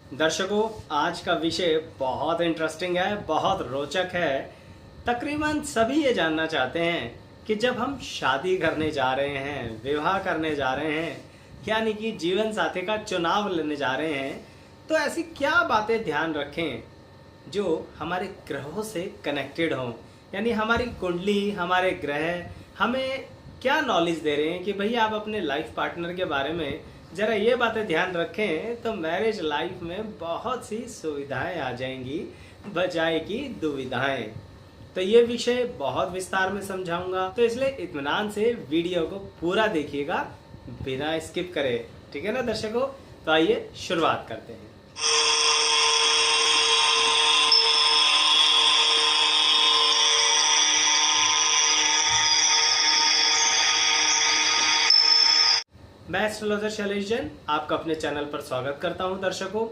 दर्शकों, आज का विषय बहुत इंटरेस्टिंग है, बहुत रोचक है। तकरीबन सभी ये जानना चाहते हैं कि जब हम शादी करने जा रहे हैं, विवाह करने जा रहे हैं, यानी कि जीवन साथी का चुनाव लेने जा रहे हैं, तो ऐसी क्या बातें ध्यान रखें जो हमारे ग्रहों से कनेक्टेड हों। यानी हमारी कुंडली, हमारे ग्रह हमें क्या नॉलेज दे रहे हैं कि भई आप अपने लाइफ पार्टनर के बारे में जरा ये बातें ध्यान रखें तो मैरिज लाइफ में बहुत सी सुविधाएं आ जाएंगी, बजाएगी दुविधाएं। तो ये विषय बहुत विस्तार में समझाऊंगा, तो इसलिए इत्मीनान से वीडियो को पूरा देखिएगा बिना स्किप करे। ठीक है ना दर्शकों? तो आइए शुरुआत करते हैं। मैं एस्ट्रोलॉजर शैलेश जैन आपका अपने चैनल पर स्वागत करता हूं। दर्शकों,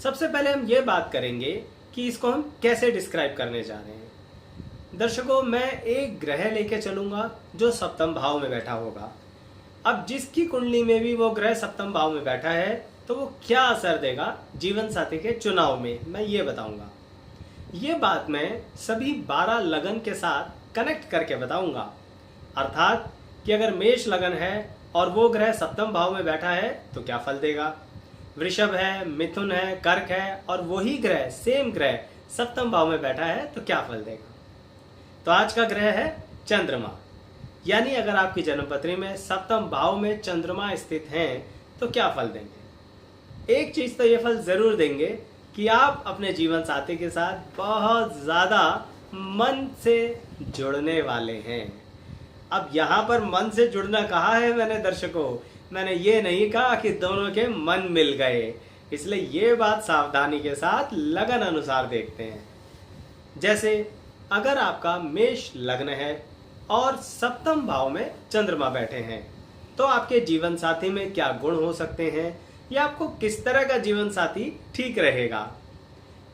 सबसे पहले हम ये बात करेंगे कि इसको हम कैसे डिस्क्राइब करने जा रहे हैं। दर्शकों, मैं एक ग्रह लेके चलूंगा जो सप्तम भाव में बैठा होगा। अब जिसकी कुंडली में भी वो ग्रह सप्तम भाव में बैठा है तो वो क्या असर देगा जीवन साथी के चुनाव में, मैं ये बताऊंगा। ये बात मैं सभी 12 लगन के साथ कनेक्ट करके बताऊंगा। अर्थात कि अगर मेष लगन है और वो ग्रह सप्तम भाव में बैठा है तो क्या फल देगा, वृषभ है, मिथुन है, कर्क है और वही ग्रह, सेम ग्रह सप्तम भाव में बैठा है तो क्या फल देगा। तो आज का ग्रह है चंद्रमा। यानी अगर आपकी जन्मपत्री में सप्तम भाव में चंद्रमा स्थित हैं तो क्या फल देंगे। एक चीज तो ये फल जरूर देंगे कि आप अपने जीवन साथी के साथ बहुत ज्यादा मन से जुड़ने वाले हैं। अब यहाँ पर मन से जुड़ना कहा है मैंने दर्शकों, मैंने ये नहीं कहा कि दोनों के मन मिल गए। इसलिए ये बात सावधानी के साथ लगन अनुसार देखते हैं। जैसे अगर आपका मेष लग्न है और सप्तम भाव में चंद्रमा बैठे हैं तो आपके जीवन साथी में क्या गुण हो सकते हैं या आपको किस तरह का जीवन साथी ठीक रहेगा।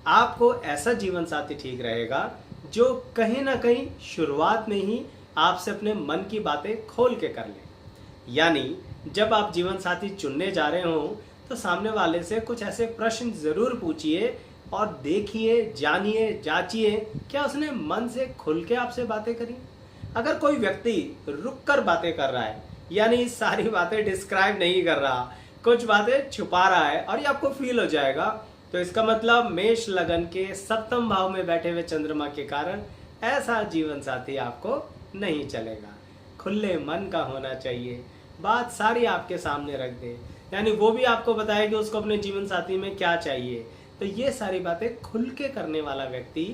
आपको ऐसा जीवन साथी ठीक रहेगा जो कहीं ना कहीं शुरुआत में ही आपसे अपने मन की बातें खोल के कर ले। यानी जब आप जीवन साथी चुनने जा रहे हो तो सामने वाले से कुछ ऐसे प्रश्न जरूर पूछिए और देखिए, जानिए, जांचिए क्या उसने मन से खुल के आपसे बातें करी। अगर कोई व्यक्ति रुक कर बातें कर रहा है, यानी सारी बातें डिस्क्राइब नहीं कर रहा, कुछ बातें छुपा रहा है और ये आपको फील हो जाएगा, तो इसका मतलब मेष लगन के सप्तम भाव में बैठे हुए चंद्रमा के कारण ऐसा जीवन साथी आपको नहीं चलेगा। खुले मन का होना चाहिए, बात सारी आपके सामने रख दे, यानी वो भी आपको बताए कि उसको अपने जीवन साथी में क्या चाहिए। तो ये सारी बातें खुल के करने वाला व्यक्ति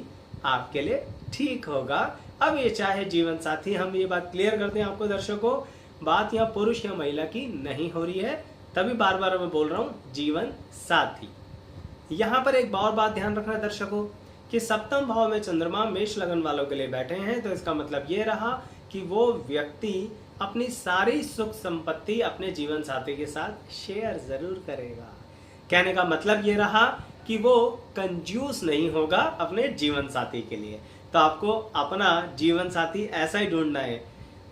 आपके लिए ठीक होगा। अब ये चाहे जीवन साथी, हम ये बात क्लियर करते हैं आपको दर्शकों, बात यहाँ पुरुष या महिला की नहीं हो रही है, तभी बार बार मैं बोल रहा हूँ जीवन साथी। यहाँ पर एक और बात ध्यान रखना दर्शकों कि सप्तम भाव में चंद्रमा मेष लगन वालों के लिए बैठे हैं तो इसका मतलब ये रहा कि वो व्यक्ति अपनी सारी सुख संपत्ति अपने जीवन साथी के साथ शेयर जरूर करेगा। कहने का मतलब ये रहा कि वो कंजूस नहीं होगा अपने जीवन साथी के लिए। तो आपको अपना जीवन साथी ऐसा ही ढूंढना है।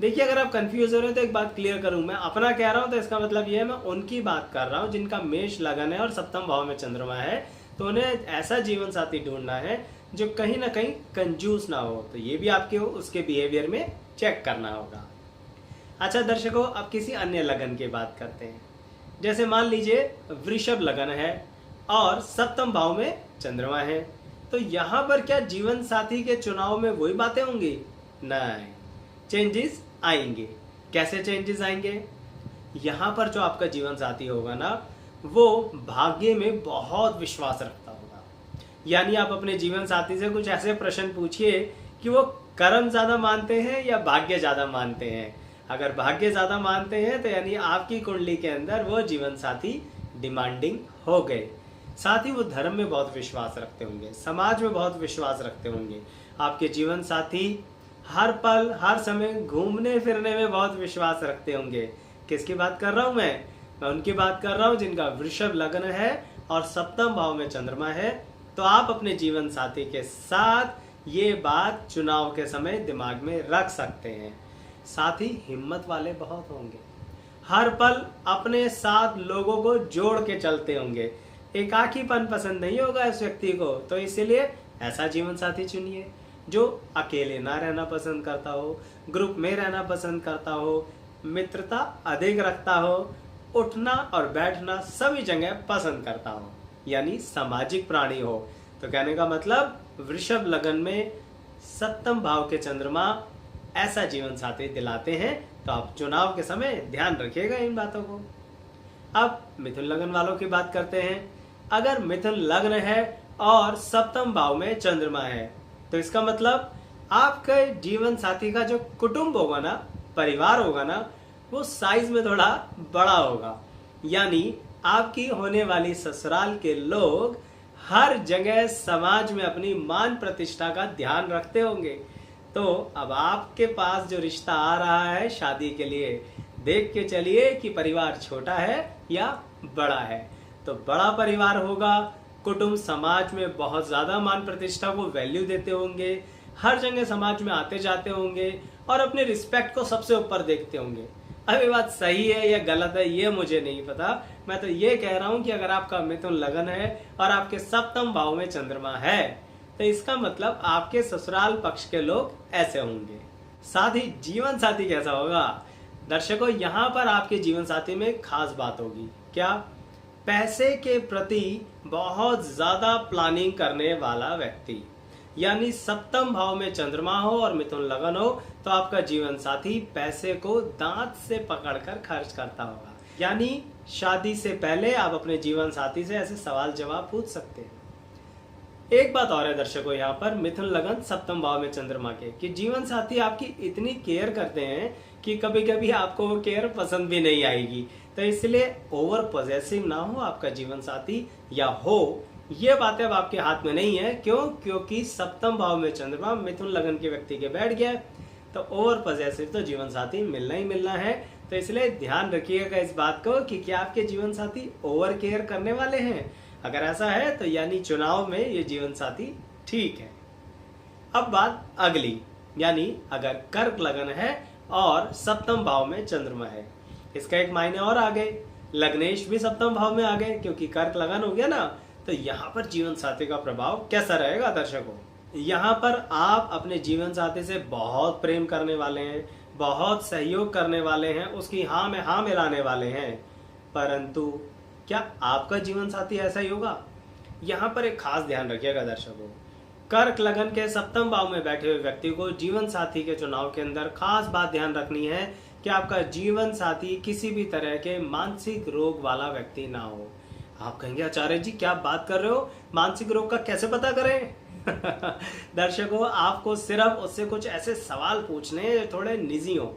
देखिए, अगर आप कंफ्यूज हो रहे हो तो एक बात क्लियर करूं, मैं अपना कह रहा हूं तो इसका मतलब ये है मैं उनकी बात कर रहा हूं जिनका मेष लगन है और सप्तम भाव में चंद्रमा है। तो उन्हें ऐसा जीवन साथी ढूंढना है जो कहीं ना कहीं कंजूस ना हो। तो ये भी आपके उसके बिहेवियर में चेक करना होगा। अच्छा दर्शकों, अब किसी अन्य लगन की बात करते हैं। जैसे मान लीजिए वृषभ लगन है और सप्तम भाव में चंद्रमा है, तो यहाँ पर क्या जीवन साथी के चुनाव में वही बातें होंगी? नहीं, चेंजेस आएंगे। कैसे चेंजेस आएंगे? यहाँ पर जो आपका जीवन साथी होगा ना, वो भाग्य में बहुत विश्वास रखता होगा। यानी आप अपने जीवन साथी से कुछ ऐसे प्रश्न पूछिए कि वो कर्म ज्यादा मानते हैं या भाग्य ज्यादा मानते हैं। अगर भाग्य ज्यादा मानते हैं तो यानी आपकी कुंडली के अंदर वो जीवन साथी डिमांडिंग हो गए। साथ ही वो धर्म में बहुत विश्वास रखते होंगे, समाज में बहुत विश्वास रखते होंगे। आपके जीवन साथी हर पल हर समय घूमने फिरने में बहुत विश्वास रखते होंगे। किसकी बात कर रहा हूं मैं उनकी बात कर रहा हूं जिनका वृषभ लगन है और सप्तम भाव में चंद्रमा है। तो आप अपने जीवन साथी के साथ ये बात चुनाव के समय दिमाग में रख सकते हैं। साथ ही हिम्मत वाले बहुत होंगे, हर पल अपने साथ लोगों को जोड़ के चलते होंगे। एकाकीपन पसंद नहीं होगा इस व्यक्ति को, तो इसीलिए ऐसा जीवन साथी चुनिए जो अकेले ना रहना पसंद करता हो, ग्रुप में रहना पसंद करता हो, मित्रता अधिक रखता हो, उठना और बैठना सभी जगह पसंद करता हो, यानी सामाजिक प्राणी हो। तो कहने का मतलब वृषभ लगन में सप्तम भाव के चंद्रमा ऐसा जीवन साथी दिलाते हैं। तो आप चुनाव के समय ध्यान रखिएगा इन बातों को। अब मिथुन लगन वालों की बात करते हैं। अगर मिथुन लग्न है और सप्तम भाव में चंद्रमा है, तो इसका मतलब आपके जीवन साथी का जो कुटुंब होगा ना, परिवार होगा ना, वो साइज में थोड़ा बड़ा होगा। यानी आपकी होने वाली ससुराल के लोग हर जगह समाज में अपनी मान प्रतिष्ठा का ध्यान रखते होंगे। तो अब आपके पास जो रिश्ता आ रहा है शादी के लिए, देख के चलिए कि परिवार छोटा है या बड़ा है। तो बड़ा परिवार होगा, कुटुंब समाज में बहुत ज्यादा मान प्रतिष्ठा को वैल्यू देते होंगे, हर जगह समाज में आते जाते होंगे और अपने रिस्पेक्ट को सबसे ऊपर देखते होंगे। अब ये बात सही है या गलत है ये मुझे नहीं पता, मैं तो ये कह रहा हूं कि अगर आपका मिथुन लगन है और आपके सप्तम भाव में चंद्रमा है, तो इसका मतलब आपके ससुराल पक्ष के लोग ऐसे होंगे। साथ ही जीवन साथी कैसा होगा? दर्शकों, यहाँ पर आपके जीवन साथी में खास बात होगी। क्या? पैसे के प्रति बहुत ज्यादा प्लानिंग करने वाला व्यक्ति, यानी सप्तम भाव में चंद्रमा हो और मिथुन लगन हो, तो आपका जीवन साथी पैसे को दांत से पकड़कर खर्च करता होगा। यानी शादी से पहले आप अपने जीवन साथी से ऐसे सवाल जवाब पूछ सकते हैं। एक बात और है दर्शकों, यहाँ पर मिथुन लगन सप्तम भाव में चंद्रमा के, कि जीवन साथी आपकी इतनी केयर करते हैं कि कभी कभी आपको वो केयर पसंद भी नहीं आएगी। तो इसलिए ओवर पॉजेसिव ना हो आपका जीवन साथी, या हो, ये बातें अब आपके हाथ में नहीं है। क्यों? क्योंकि सप्तम भाव में चंद्रमा मिथुन लगन के व्यक्ति के बैठ गया, तो ओवर पॉजेसिव तो जीवन साथी मिलना ही मिलना है। तो इसलिए ध्यान रखिएगा इस बात को कि क्या आपके जीवन साथी ओवर केयर करने वाले हैं। अगर ऐसा है तो यानी चुनाव में ये जीवन साथी ठीक है। अब बात अगली, यानी अगर कर्क लगन है और सप्तम भाव में चंद्रमा है, इसका एक मायने और आ गए, लग्नेश भी सप्तम भाव में आ गए क्योंकि कर्क लगन हो गया ना। तो यहाँ पर जीवन साथी का प्रभाव कैसा रहेगा दर्शकों? यहाँ पर आप अपने जीवन साथी से बहुत प्रेम करने वाले हैं, बहुत सहयोग करने वाले हैं, उसकी हाँ में हाँ मिलाने वाले हैं। परंतु क्या आपका जीवन साथी ऐसा ही होगा? यहाँ पर एक खास ध्यान रखिएगा दर्शकों, कर्क लगन के सप्तम भाव में बैठे हुए व्यक्ति को जीवन साथी के चुनाव के अंदर खास बात ध्यान रखनी है कि आपका जीवन साथी किसी भी तरह के मानसिक रोग वाला व्यक्ति ना हो। आप कहेंगे आचार्य जी क्या बात कर रहे हो, मानसिक रोग का कैसे पता करें? दर्शकों, आपको सिर्फ उससे कुछ ऐसे सवाल पूछने जो थोड़े निजी हो।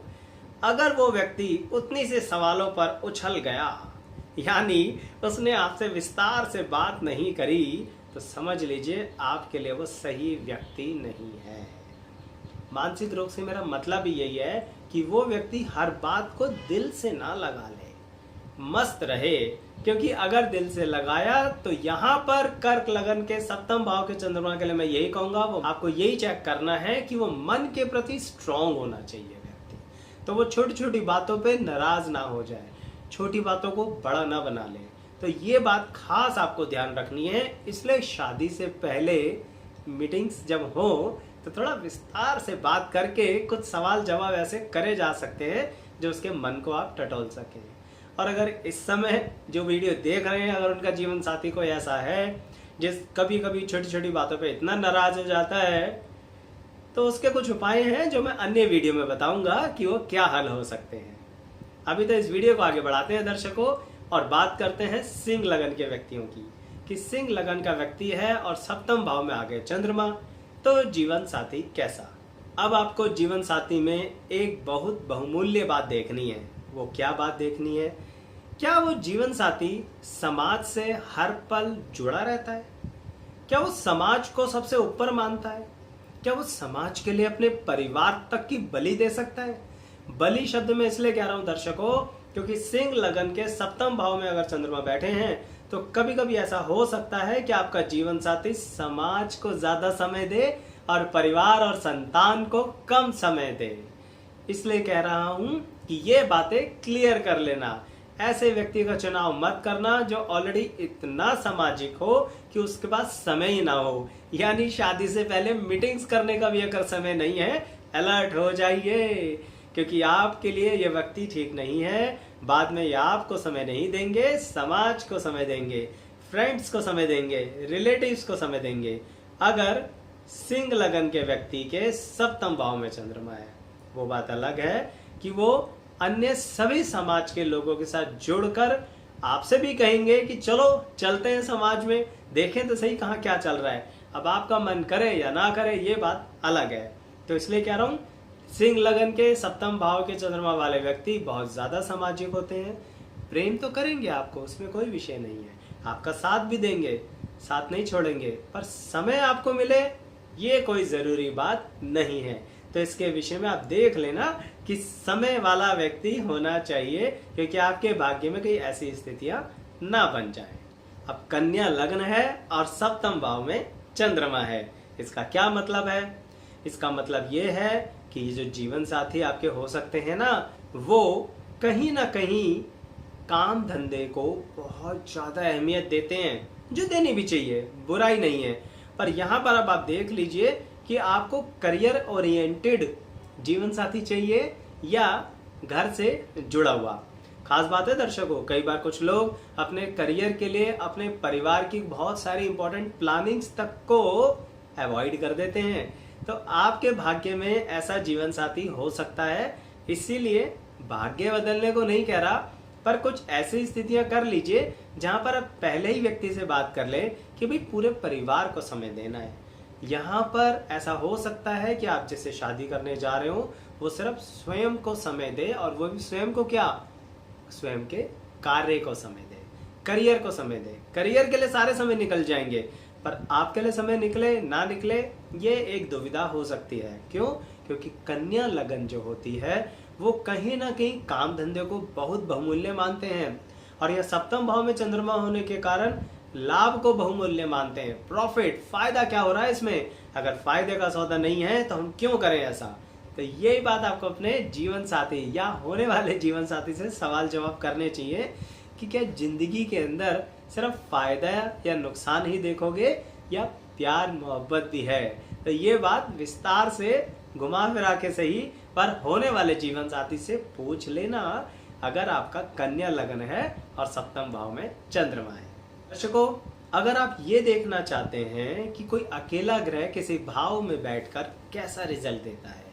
अगर वो व्यक्ति उतनी से सवालों पर उछल गया, यानी उसने आपसे विस्तार से बात नहीं करी, तो समझ लीजिए आपके लिए वो सही व्यक्ति नहीं है। मानसिक रोग से मेरा मतलब ही यही है कि वो व्यक्ति हर बात को दिल से ना लगा ले, मस्त रहे। क्योंकि अगर दिल से लगाया तो यहाँ पर कर्क लगन के सप्तम भाव के चंद्रमा के लिए मैं यही कहूंगा, वो आपको यही चेक करना है कि वो मन के प्रति स्ट्रांग होना चाहिए व्यक्ति। तो वो छोटी छोटी बातों पे नाराज ना हो जाए, छोटी बातों को बड़ा ना बना ले। तो ये बात खास आपको ध्यान रखनी है। इसलिए शादी से पहले मीटिंग्स जब हो तो थोड़ा विस्तार से बात करके कुछ सवाल जवाब ऐसे करे जा सकते हैं जो उसके मन को आप टटोल सकें। और अगर इस समय जो वीडियो देख रहे हैं, अगर उनका जीवन साथी कोई ऐसा है जिस कभी कभी छोटी छोटी बातों पे इतना नाराज हो जाता है, तो उसके कुछ उपाय हैं जो मैं अन्य वीडियो में बताऊंगा कि वो क्या हल हो सकते हैं। अभी तो इस वीडियो को आगे बढ़ाते हैं दर्शकों और बात करते हैं सिंह लगन के व्यक्तियों की, कि सिंह लगन का व्यक्ति है और सप्तम भाव में आ गए चंद्रमा, तो जीवन साथी कैसा? अब आपको जीवन साथी में एक बहुत बहुमूल्य बात देखनी है। वो क्या बात देखनी है? क्या वो जीवन साथी समाज से हर पल जुड़ा रहता है? क्या वो समाज को सबसे ऊपर मानता है? क्या वो समाज के लिए अपने परिवार तक की बलि दे सकता है? बलि शब्द में इसलिए कह रहा हूं दर्शकों, क्योंकि सिंह लगन के सप्तम भाव में अगर चंद्रमा बैठे हैं तो कभी कभी ऐसा हो सकता है कि आपका जीवन साथी समाज को ज्यादा समय दे और परिवार और संतान को कम समय दे। इसलिए कह रहा हूं कि ये बातें क्लियर कर लेना ऐसे व्यक्ति का चुनाव मत करना जो ऑलरेडी इतना सामाजिक हो कि उसके पास समय ही ना हो। यानी शादी से पहले मीटिंग्स करने का भी अगर समय नहीं है, अलर्ट हो जाइए, क्योंकि आपके लिए ये व्यक्ति ठीक नहीं है। बाद में ये आपको समय नहीं देंगे, समाज को समय देंगे, फ्रेंड्स को समय देंगे, रिलेटिव्स को समय देंगे। अगर सिंह लगन के व्यक्ति के सप्तम भाव में चंद्रमा है, वो बात अलग है कि वो अन्य सभी समाज के लोगों के साथ जुड़कर आपसे भी कहेंगे कि चलो चलते हैं समाज में, देखें तो सही कहाँ क्या चल रहा है। अब आपका मन करे या ना करे ये बात अलग है। तो इसलिए कह रहा हूं, सिंह लगन के सप्तम भाव के चंद्रमा वाले व्यक्ति बहुत ज्यादा सामाजिक होते हैं। प्रेम तो करेंगे आपको, उसमें कोई विषय नहीं है, आपका साथ भी देंगे, साथ नहीं छोड़ेंगे, पर समय आपको मिले ये कोई जरूरी बात नहीं है। तो इसके विषय में आप देख लेना कि समय वाला व्यक्ति होना चाहिए, क्योंकि आपके भाग्य में कई ऐसी स्थितियां ना बन जाए। अब कन्या लग्न है और सप्तम भाव में चंद्रमा है, इसका क्या मतलब है? इसका मतलब ये है कि ये जो जीवन साथी आपके हो सकते हैं ना, वो कहीं ना कहीं काम धंधे को बहुत ज्यादा अहमियत देते हैं, जो देनी भी चाहिए, बुराई नहीं है। पर यहाँ पर अब आप देख लीजिए कि आपको करियर ओरिएंटेड जीवन साथी चाहिए या घर से जुड़ा हुआ। खास बात है दर्शकों, कई बार कुछ लोग अपने करियर के लिए अपने परिवार की बहुत सारी इंपॉर्टेंट प्लानिंग्स तक को अवॉइड कर देते हैं। तो आपके भाग्य में ऐसा जीवन साथी हो सकता है, इसीलिए भाग्य बदलने को नहीं कह रहा, पर कुछ ऐसी स्थितियां कर लीजिए जहां पर आप पहले ही व्यक्ति से बात कर ले कि भाई पूरे परिवार को समय देना है। यहाँ पर ऐसा हो सकता है कि आप जिससे शादी करने जा रहे हो वो सिर्फ स्वयं को समय दे, और वो भी स्वयं को क्या, स्वयं के कार्य को समय दे, करियर को समय दे। करियर के लिए सारे समय निकल जाएंगे, पर आपके लिए समय निकले ना निकले ये एक दुविधा हो सकती है। क्यों? क्योंकि कन्या लगन जो होती है वो कहीं ना कहीं काम धंधे को बहुत बहुमूल्य मानते हैं, और यह सप्तम भाव में चंद्रमा होने के कारण लाभ को बहुमूल्य मानते हैं। प्रॉफिट, फायदा क्या हो रहा है इसमें? अगर फायदे का सौदा नहीं है तो हम क्यों करें ऐसा? तो यही बात आपको अपने जीवन साथी या होने वाले जीवन साथी से सवाल जवाब करने चाहिए कि क्या जिंदगी के अंदर सिर्फ फायदा या नुकसान ही देखोगे या प्यार मोहब्बत भी है? तो ये बात विस्तार से घुमा फिरा के सही, पर होने वाले जीवन साथी से पूछ लेना अगर आपका कन्या लगन है और सप्तम भाव में चंद्रमा है। दर्शकों, अगर आप ये देखना चाहते हैं कि कोई अकेला ग्रह किसी भाव में बैठकर कैसा रिजल्ट देता है,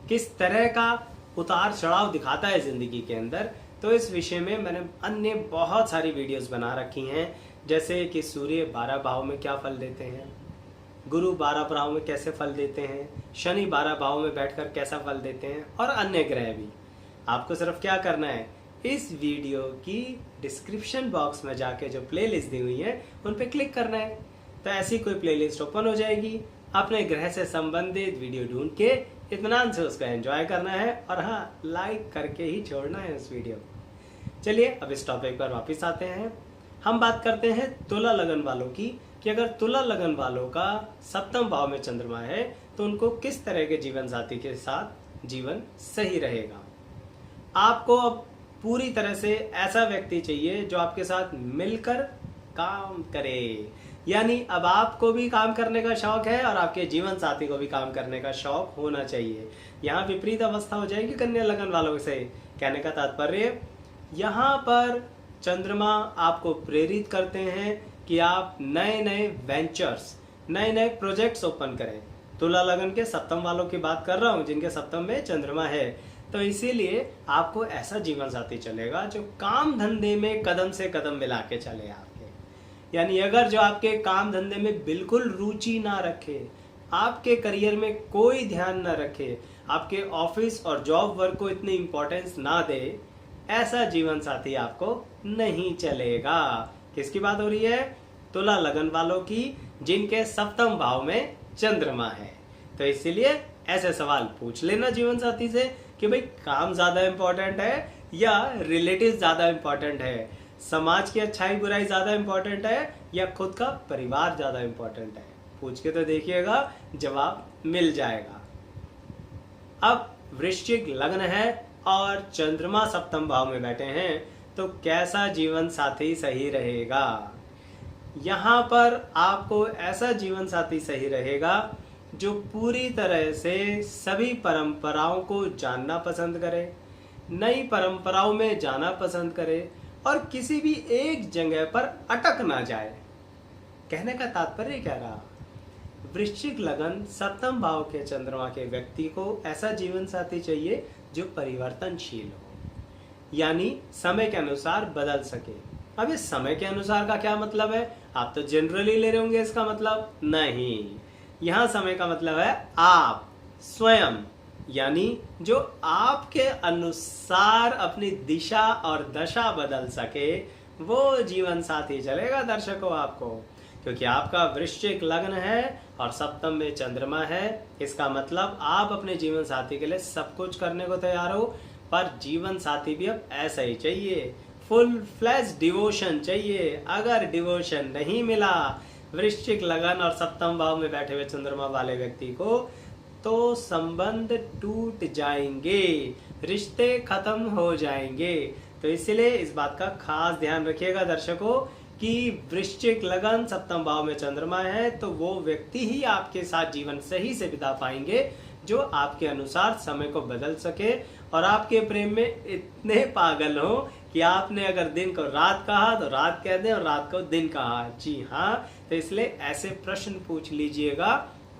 किस तरह का उतार चढ़ाव दिखाता है जिंदगी के अंदर, तो इस विषय में मैंने अन्य बहुत सारी वीडियोस बना रखी हैं। जैसे कि सूर्य 12 भाव में क्या फल देते हैं, गुरु 12 भाव में कैसे फल देते हैं, शनि 12 भाव में बैठकर कैसा फल देते हैं, और अन्य ग्रह भी। आपको सिर्फ क्या करना है, इस वीडियो की डिस्क्रिप्शन बॉक्स में जाके जो प्लेलिस्ट दी हुई है उन पे क्लिक करना है, तो ऐसी कोई प्लेलिस्ट ओपन हो जाएगी। अपने ग्रह से संबंधित वीडियो ढूंढ के इत्मीनान से उसका एंजॉय करना है, और हाँ, लाइक करके ही छोड़ना है उस वीडियो। चलिए अब इस टॉपिक पर वापस आते हैं। हम बात करते हैं तुला लगन वालों की, कि अगर तुला लगन वालों का सप्तम भाव में चंद्रमा है तो उनको किस तरह के जीवन साथी के साथ जीवन सही रहेगा। आपको अब पूरी तरह से ऐसा व्यक्ति चाहिए जो आपके साथ मिलकर काम करे, यानी अब आपको भी काम करने का शौक है और आपके जीवन साथी को भी काम करने का शौक होना चाहिए। यहाँ विपरीत अवस्था हो जाएगी कन्या लगन वालों से। कहने का तात्पर्य, यहाँ पर चंद्रमा आपको प्रेरित करते हैं कि आप नए नए वेंचर्स, नए नए प्रोजेक्ट्स ओपन करें। तुला लगन के सप्तम वालों की बात कर रहा हूँ जिनके सप्तम में चंद्रमा है। तो इसीलिए आपको ऐसा जीवन साथी चलेगा जो काम धंधे में कदम से कदम मिला के चले आपके। यानी अगर जो आपके काम धंधे में बिल्कुल रुचि ना रखे, आपके करियर में कोई ध्यान ना रखे, आपके ऑफिस और जॉब वर्क को इतनी इंपॉर्टेंस ना दे, ऐसा जीवन साथी आपको नहीं चलेगा। किसकी बात हो रही है? तुला लगन वालों की, जिनके सप्तम भाव में चंद्रमा है। तो इसीलिए ऐसे सवाल पूछ लेना जीवन साथी से कि भाई काम ज्यादा इंपॉर्टेंट है या रिलेटिव ज्यादा इंपॉर्टेंट है, समाज की अच्छाई बुराई ज्यादा इंपॉर्टेंट है या खुद का परिवार ज्यादा इंपॉर्टेंट है। पूछ के तो देखिएगा, जवाब मिल जाएगा। अब वृश्चिक लग्न है और चंद्रमा सप्तम भाव में बैठे हैं, तो कैसा जीवन साथी सही रहेगा। यहाँ पर आपको ऐसा जीवन साथी सही रहेगा जो पूरी तरह से सभी परंपराओं को जानना पसंद करे, नई परंपराओं में जाना पसंद करे और किसी भी एक जगह पर अटक ना जाए। कहने का तात्पर्य क्या रहा? वृश्चिक लगन सप्तम भाव के चंद्रमा के व्यक्ति को ऐसा जीवन साथी चाहिए जो परिवर्तनशील हो, यानी समय के अनुसार बदल सके। अब इस समय के अनुसार का क्या मतलब है? आप तो जनरली ले रहे होंगे इसका मतलब। नहीं, यहाँ समय का मतलब है आप स्वयं, यानी जो आपके अनुसार अपनी दिशा और दशा बदल सके वो जीवन साथी चलेगा दर्शकों आपको। क्योंकि आपका वृश्चिक लग्न है और सप्तम में चंद्रमा है, इसका मतलब आप अपने जीवन साथी के लिए सब कुछ करने को तैयार हो, पर जीवन साथी भी अब ऐसा ही चाहिए, फुल फ्लैश डिवोशन चाहिए। अगर डिवोशन नहीं मिला वृश्चिक लगन और सप्तम भाव में बैठे हुए चंद्रमा वाले व्यक्ति को, तो संबंध टूट जाएंगे, रिश्ते खत्म हो जाएंगे। तो इसलिए इस बात का खास ध्यान रखिएगा दर्शकों कि वृश्चिक लगन सप्तम भाव में चंद्रमा है तो वो व्यक्ति ही आपके साथ जीवन सही से बिता पाएंगे जो आपके अनुसार समय को बदल सके और आपके प्रेम में इतने पागल हो कि आपने अगर दिन को रात कहा तो रात कह दें और रात को दिन कहा। जी हाँ, तो इसलिए ऐसे प्रश्न पूछ लीजिएगा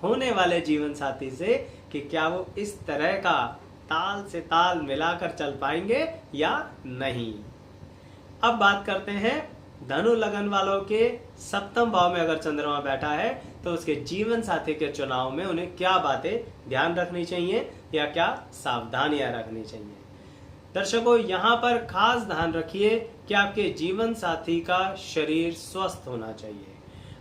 होने वाले जीवन साथी से कि क्या वो इस तरह का ताल से ताल मिलाकर चल पाएंगे या नहीं। अब बात करते हैं धनु लगन वालों के सप्तम भाव में अगर चंद्रमा बैठा है तो उसके जीवन साथी के चुनाव में उन्हें क्या बातें ध्यान रखनी चाहिए या क्या सावधानियां रखनी चाहिए। दर्शकों, यहाँ पर खास ध्यान रखिए कि आपके जीवन साथी का शरीर स्वस्थ होना चाहिए।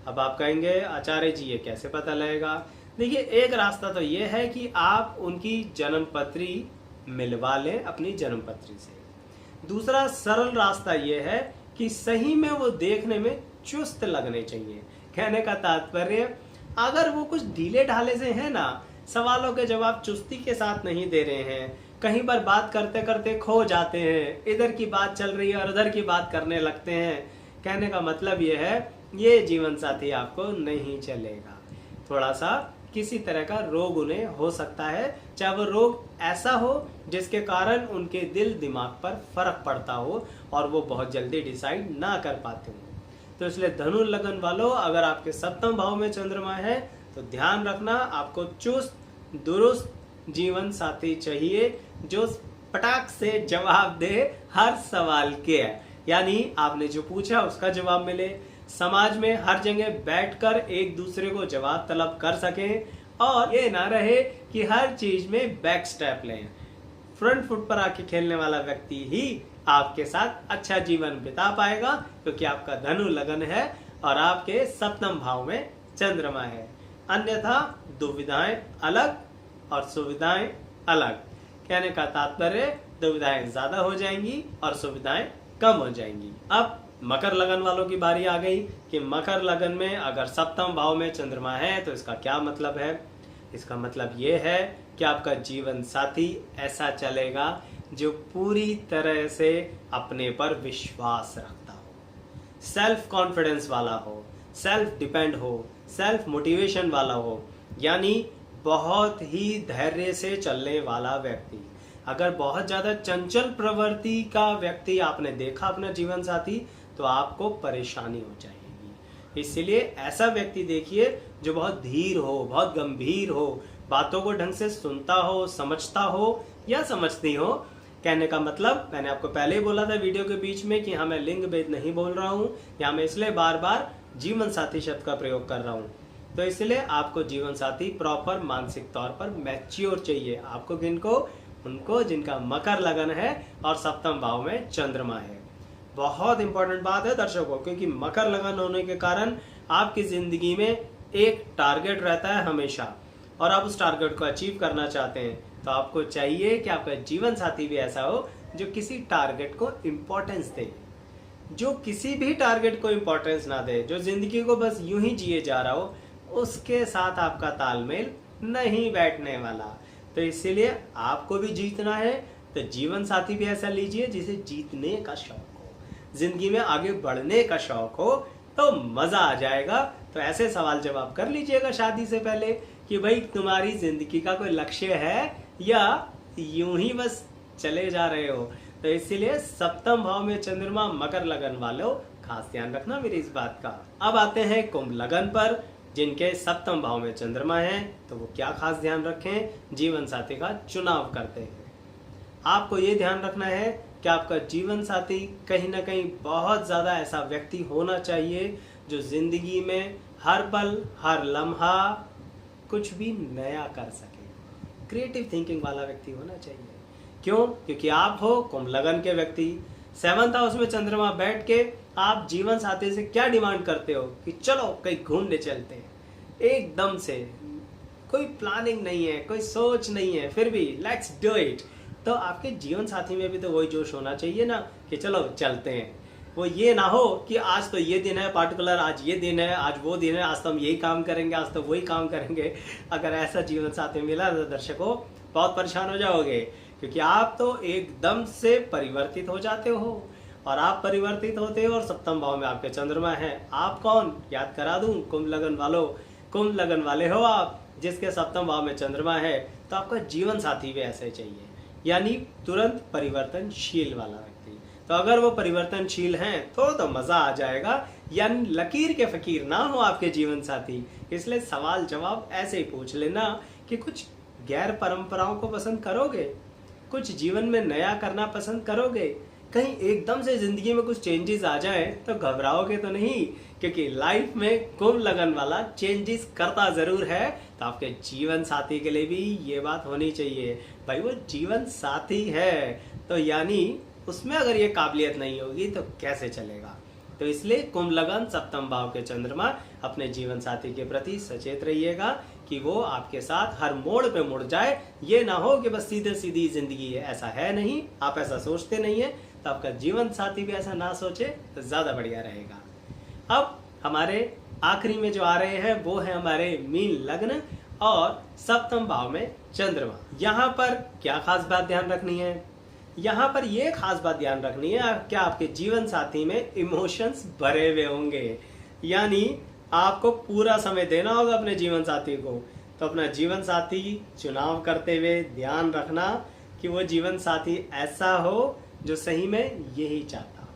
अब आप कहेंगे आचार्य जी ये कैसे पता लगेगा? देखिए, एक रास्ता तो ये है कि आप उनकी जन्म पत्री मिलवा लें अपनी जन्म पत्री से। दूसरा सरल रास्ता ये है कि सही में वो देखने में चुस्त लगने चाहिए। कहने का तात्पर्य, अगर वो कुछ ढीले ढाले से है ना, सवालों के जवाब चुस्ती के साथ नहीं दे रहे हैं, कहीं पर बात करते करते खो जाते हैं, इधर की बात चल रही है और उधर की बात करने लगते हैं, कहने का मतलब ये है ये जीवन साथी आपको नहीं चलेगा। थोड़ा सा किसी तरह का रोग उन्हें हो सकता है, चाहे वो रोग ऐसा हो जिसके कारण उनके दिल दिमाग पर फर्क पड़ता हो और वो बहुत जल्दी डिसाइड ना कर पाते हो। तो इसलिए धनु लगन वालों, अगर आपके सप्तम भाव में चंद्रमा है तो ध्यान रखना, आपको चुस्त दुरुस्त जीवन साथी चाहिए जो पटाख से जवाब दे हर सवाल के, यानी आपने जो पूछा उसका जवाब मिले, समाज में हर जगह बैठकर एक दूसरे को जवाब तलब कर सकें और ये ना रहे कि हर चीज में बैक स्टेप लें। फ्रंट फुट पर आके खेलने वाला व्यक्ति ही आपके साथ अच्छा जीवन बिता पाएगा, क्योंकि आपका धनु लगन है और आपके सप्तम भाव में चंद्रमा है। अन्यथा दुविधाएं अलग और सुविधाएं अलग। कहने का तात्पर्य, दुविधाएं ज्यादा हो जाएंगी और सुविधाएं कम हो जाएंगी। अब मकर लगन वालों की बारी आ गई कि मकर लगन में अगर सप्तम भाव में चंद्रमा है तो इसका क्या मतलब है? इसका मतलब ये है कि आपका जीवन साथी ऐसा चलेगा जो पूरी तरह से अपने पर विश्वास रखता हो, सेल्फ कॉन्फिडेंस वाला हो, सेल्फ डिपेंड हो, सेल्फ मोटिवेशन वाला हो, यानी बहुत ही धैर्य से चलने वाला व्यक्ति। अगर बहुत ज्यादा चंचल प्रवृत्ति का व्यक्ति आपने देखा अपना जीवन साथी तो आपको परेशानी हो जाएगी। इसलिए ऐसा व्यक्ति देखिए जो बहुत धीर हो, बहुत गंभीर हो, बातों को ढंग से सुनता हो, समझता हो या समझती हो। कहने का मतलब, मैंने आपको पहले ही बोला था वीडियो के बीच में कि हाँ, मैं लिंग भेद नहीं बोल रहा हूँ, यहाँ मैं इसलिए बार बार जीवन साथी शब्द का प्रयोग कर रहा हूँ। तो इसलिए आपको जीवन साथी प्रॉपर मानसिक तौर पर मैच्योर चाहिए। आपको किनको? उनको जिनका मकर लगन है और सप्तम भाव में चंद्रमा है। बहुत इंपॉर्टेंट बात है दर्शकों, क्योंकि मकर लगन होने के कारण आपकी जिंदगी में एक टारगेट रहता है हमेशा और आप उस टारगेट को अचीव करना चाहते हैं। तो आपको चाहिए कि आपका जीवन साथी भी ऐसा हो जो किसी टारगेट को इम्पोर्टेंस दे, जो किसी भी टारगेट को इम्पोर्टेंस ना दे, जो जिंदगी को बस यूं ही जिए जा रहा हो, उसके साथ आपका तालमेल नहीं बैठने वाला। तो इसीलिए आपको भी जीतना है तो जीवन साथी भी ऐसा लीजिए जिसे जीतने का शौक हो। जिंदगी में आगे बढ़ने का शौक हो तो मजा आ जाएगा। तो ऐसे सवाल जवाब कर लीजिएगा शादी से पहले कि भाई तुम्हारी जिंदगी का कोई लक्ष्य है या यूं ही बस चले जा रहे हो। तो इसीलिए सप्तम भाव में चंद्रमा मकर लगन वालों खास ध्यान रखना मेरी इस बात का। अब आते हैं कुंभ लगन पर, जिनके सप्तम भाव में चंद्रमा है तो वो क्या खास ध्यान रखें जीवन साथी का चुनाव करते हैं। आपको ये ध्यान रखना है कि आपका जीवन साथी कहीं ना कहीं बहुत ज्यादा ऐसा व्यक्ति होना चाहिए जो जिंदगी में हर पल हर लम्हा कुछ भी नया कर सके, क्रिएटिव थिंकिंग वाला व्यक्ति होना चाहिए। क्यों? क्योंकि आप हो कुंभ लगन के व्यक्ति, 7th हाउस में चंद्रमा बैठ के आप जीवन साथी से क्या डिमांड करते हो कि चलो कहीं घूमने चलते हैं, एकदम से कोई प्लानिंग नहीं है, कोई सोच नहीं है, फिर भी लेट्स डू इट। तो आपके जीवन साथी में भी तो वही जोश होना चाहिए ना कि चलो चलते हैं। वो ये ना हो कि आज तो ये दिन है पार्टिकुलर, आज ये दिन है, आज वो दिन है, आज तो हम यही काम करेंगे, आज तो वही काम करेंगे। अगर ऐसा जीवन साथी मिला तो दर्शकों बहुत परेशान हो जाओगे, क्योंकि आप तो एकदम से परिवर्तित हो जाते हो। और आप परिवर्तित होते हो और सप्तम भाव में आपके चंद्रमा है। आप कौन? याद करा दूं, कुंभ लगन वालों, कुंभ लगन वाले हो आप जिसके सप्तम भाव में चंद्रमा है। तो आपका जीवन साथी भी ऐसे चाहिए, यानी तुरंत परिवर्तनशील वाला व्यक्ति। तो अगर वो परिवर्तनशील हैं तो मजा आ जाएगा, यानी लकीर के फकीर ना हो आपके जीवन साथी। इसलिए सवाल जवाब ऐसे ही पूछ लेना कि कुछ गैर परंपराओं को पसंद करोगे, कुछ जीवन में नया करना पसंद करोगे, कहीं एकदम से जिंदगी में कुछ चेंजेस आ जाए तो घबराओगे तो नहीं, क्योंकि लाइफ में कुंभ लगन वाला चेंजेस करता जरूर है। तो आपके जीवन साथी के लिए भी ये बात होनी चाहिए, भाई वो जीवन साथी है तो यानी उसमें अगर ये काबिलियत नहीं होगी तो कैसे चलेगा। तो इसलिए कुंभ लगन सप्तम भाव के चंद्रमा अपने जीवन साथी के प्रति सचेत रहिएगा कि वो आपके साथ हर मोड़ पे मुड़ जाए। ये ना हो कि बस सीधे सीधी जिंदगी है, ऐसा है नहीं, आप ऐसा सोचते नहीं है। तो आपका जीवन साथी भी ऐसा ना सोचे तो ज्यादा बढ़िया रहेगा। अब हमारे आखिरी में जो आ रहे हैं वो है हमारे मीन लग्न और सप्तम भाव में चंद्रमा। यहाँ पर क्या खास बात ध्यान रखनी है? यहाँ पर ये खास बात ध्यान रखनी है क्या आपके जीवन साथी में इमोशंस भरे हुए होंगे, यानी आपको पूरा समय देना होगा अपने जीवन साथी को। तो अपना जीवन साथी चुनाव करते हुए ध्यान रखना कि वो जीवन साथी ऐसा हो जो सही में यही चाहता हो,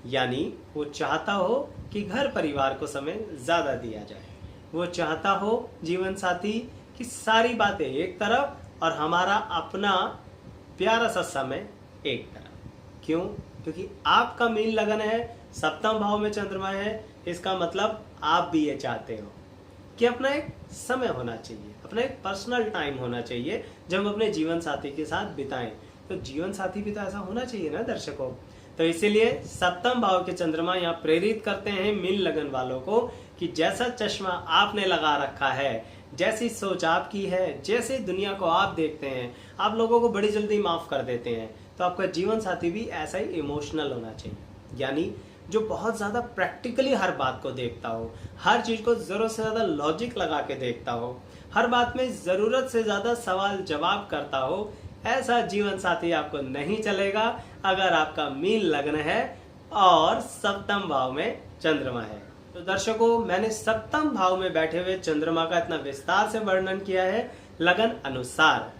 यानी वो चाहता हो कि घर परिवार को समय ज्यादा दिया जाए, वो चाहता हो जीवन साथी कि सारी बातें एक तरफ और हमारा अपना प्यारा सा समय एक तरफ। क्यों? क्योंकि आपका मीन लगन है, सप्तम भाव में चंद्रमा है, इसका मतलब आप भी ये चाहते हो कि अपना एक समय होना चाहिए, अपना एक पर्सनल टाइम होना चाहिए जब हम अपने जीवन साथी के साथ बिताएं। तो जीवन साथी भी तो ऐसा होना चाहिए ना दर्शकों। तो इसीलिए सप्तम भाव के चंद्रमा यहाँ प्रेरित करते हैं मीन लगन वालों को कि जैसा चश्मा आपने लगा रखा है, जैसी सोच आपकी है, जैसे दुनिया को आप देखते हैं, आप लोगों को बड़ी जल्दी माफ कर देते हैं। तो आपका जीवन साथी भी ऐसा ही इमोशनल होना चाहिए, यानी जो बहुत ज्यादा प्रैक्टिकली हर बात को देखता हो, हर चीज को जरूरत से ज्यादा लॉजिक लगा के देखता हो, हर बात में जरूरत से ज्यादा सवाल जवाब करता हो। ऐसा जीवन साथी आपको नहीं चलेगा अगर आपका मीन लग्न है और सप्तम भाव में चंद्रमा है। तो दर्शकों, मैंने सप्तम भाव में बैठे हुए चंद्रमा का इतना विस्तार से वर्णन किया है लगन अनुसार।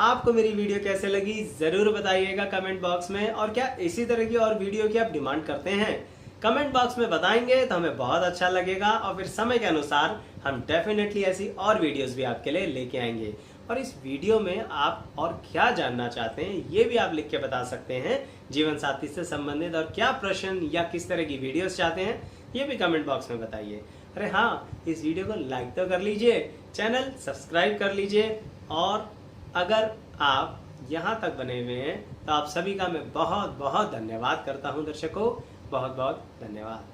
आपको मेरी वीडियो कैसे लगी जरूर बताइएगा कमेंट बॉक्स में। और क्या इसी तरह की और वीडियो की आप डिमांड करते हैं? कमेंट बॉक्स में बताएंगे तो हमें बहुत अच्छा लगेगा और फिर समय के अनुसार हम डेफिनेटली ऐसी और वीडियोस भी आपके लिए लेके आएंगे। और इस वीडियो में आप और क्या जानना चाहते हैं ये भी आप लिख के बता सकते हैं जीवन साथी से संबंधित, और क्या प्रश्न या किस तरह की वीडियोस चाहते हैं ये भी कमेंट बॉक्स में बताइए। अरे हाँ, इस वीडियो को लाइक तो कर लीजिए, चैनल सब्सक्राइब कर लीजिए, और अगर आप यहाँ तक बने हुए हैं तो आप सभी का मैं बहुत बहुत धन्यवाद करता हूँ दर्शकों, बहुत बहुत धन्यवाद।